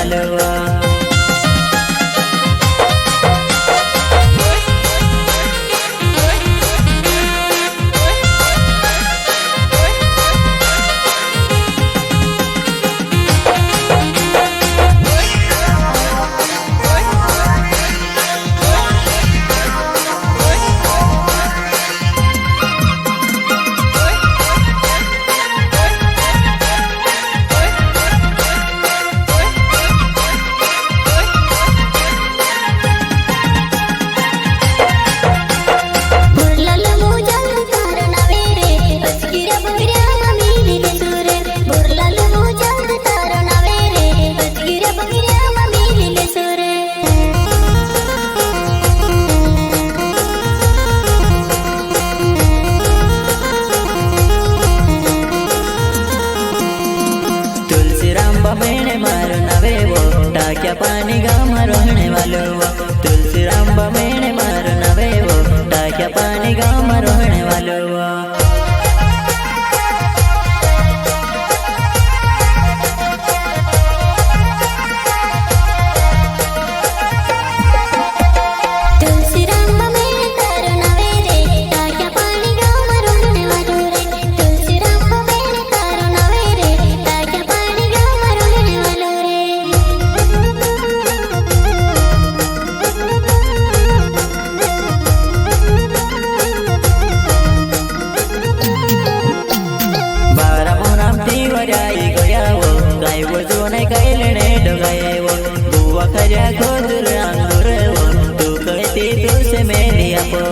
वालोवा बमेणे मारो नवेवो टाक्या पानी गाम रोहने वालो तुलसी राम बमेणे मारो नवेवो टाक्या पानी गाम रोहने वालो बुआ खरिया खोदुर अंगुर तू कहती तू से मेरी अपो